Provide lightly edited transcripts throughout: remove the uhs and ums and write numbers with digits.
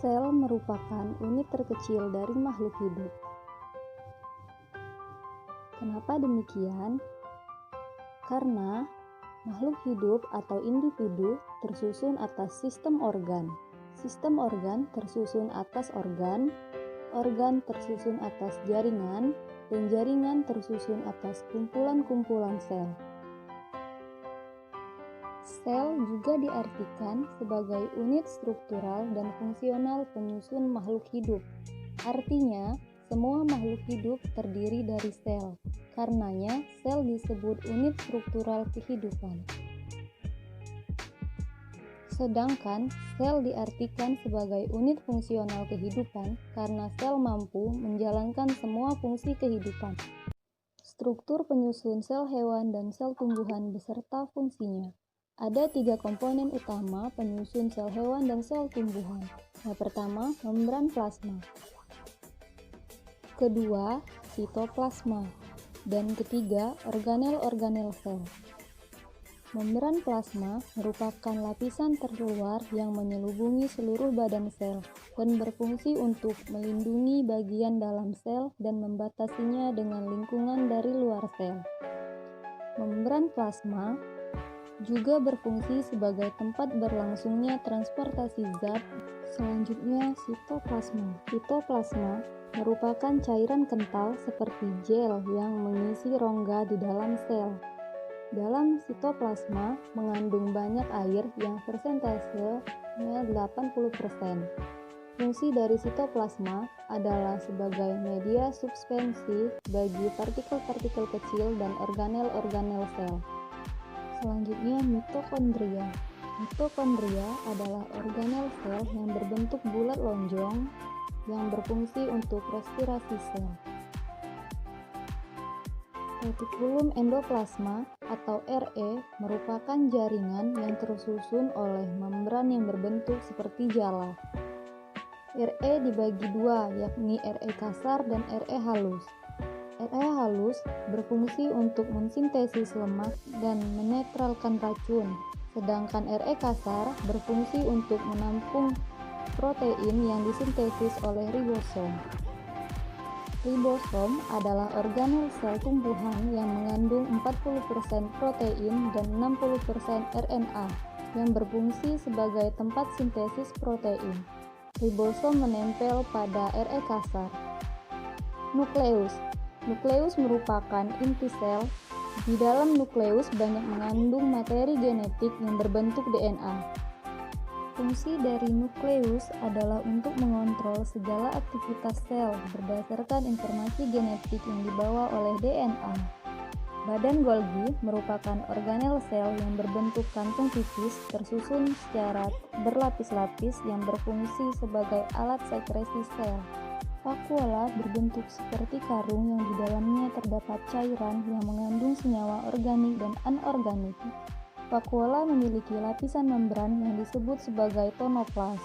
Sel merupakan unit terkecil dari makhluk hidup. Kenapa demikian? Karena makhluk hidup atau individu tersusun atas sistem organ. Sistem organ tersusun atas organ, organ tersusun atas jaringan, dan jaringan tersusun atas kumpulan-kumpulan sel. Sel juga diartikan sebagai unit struktural dan fungsional penyusun makhluk hidup. Artinya, semua makhluk hidup terdiri dari sel. Karenanya, sel disebut unit struktural kehidupan. Sedangkan sel diartikan sebagai unit fungsional kehidupan karena sel mampu menjalankan semua fungsi kehidupan. Struktur penyusun sel hewan dan sel tumbuhan beserta fungsinya. Ada 3 komponen utama penyusun sel hewan dan sel tumbuhan. Yang pertama, membran plasma. Kedua, sitoplasma. Dan ketiga, organel-organel sel. Membran plasma merupakan lapisan terluar yang menyelubungi seluruh badan sel dan berfungsi untuk melindungi bagian dalam sel dan membatasinya dengan lingkungan dari luar sel. Membran plasma juga berfungsi sebagai tempat berlangsungnya transportasi zat. Selanjutnya, sitoplasma. Sitoplasma merupakan cairan kental seperti gel yang mengisi rongga di dalam sel. Dalam sitoplasma mengandung banyak air yang persentasenya 80%. Fungsi dari sitoplasma adalah sebagai media suspensi bagi partikel-partikel kecil dan organel-organel sel. Selanjutnya, mitokondria. Mitokondria adalah organel sel yang berbentuk bulat lonjong yang berfungsi untuk respirasi sel. Retikulum endoplasma atau RE merupakan jaringan yang tersusun oleh membran yang berbentuk seperti jala. RE dibagi dua, yakni RE kasar dan RE halus. RE halus berfungsi untuk mensintesis lemak dan menetralkan racun, sedangkan RE kasar berfungsi untuk menampung protein yang disintesis oleh ribosom. Ribosom adalah organel sel tumbuhan yang mengandung 40% protein dan 60% RNA yang berfungsi sebagai tempat sintesis protein. Ribosom menempel pada RE kasar. Nukleus. Nukleus merupakan inti sel. Di dalam nukleus banyak mengandung materi genetik yang berbentuk DNA. Fungsi dari nukleus adalah untuk mengontrol segala aktivitas sel berdasarkan informasi genetik yang dibawa oleh DNA. Badan Golgi merupakan organel sel yang berbentuk kantung tipis tersusun secara berlapis-lapis yang berfungsi sebagai alat sekresi sel. Vakuola berbentuk seperti karung yang di dalamnya terdapat cairan yang mengandung senyawa organik dan anorganik. Vakuola memiliki lapisan membran yang disebut sebagai tonoplas.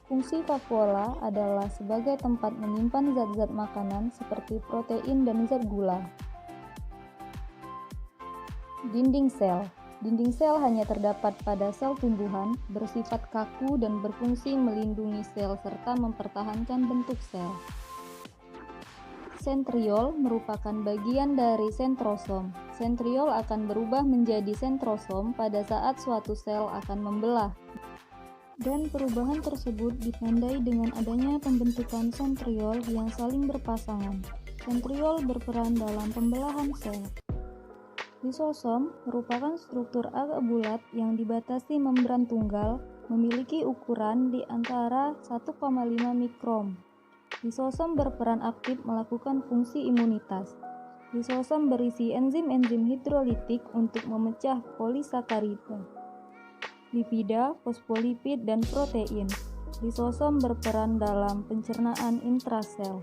Fungsi vakuola adalah sebagai tempat menyimpan zat-zat makanan seperti protein dan zat gula. Dinding sel. Dinding sel hanya terdapat pada sel tumbuhan, bersifat kaku dan berfungsi melindungi sel serta mempertahankan bentuk sel. Sentriol merupakan bagian dari sentrosom. Sentriol akan berubah menjadi sentrosom pada saat suatu sel akan membelah. Dan perubahan tersebut ditandai dengan adanya pembentukan sentriol yang saling berpasangan. Sentriol berperan dalam pembelahan sel. Lisosom merupakan struktur agak bulat yang dibatasi membran tunggal, memiliki ukuran di antara 1,5 mikron. Lisosom berperan aktif melakukan fungsi imunitas. Lisosom berisi enzim-enzim hidrolitik untuk memecah polisakarida, lipida, fosfolipid, dan protein. Lisosom berperan dalam pencernaan intrasel.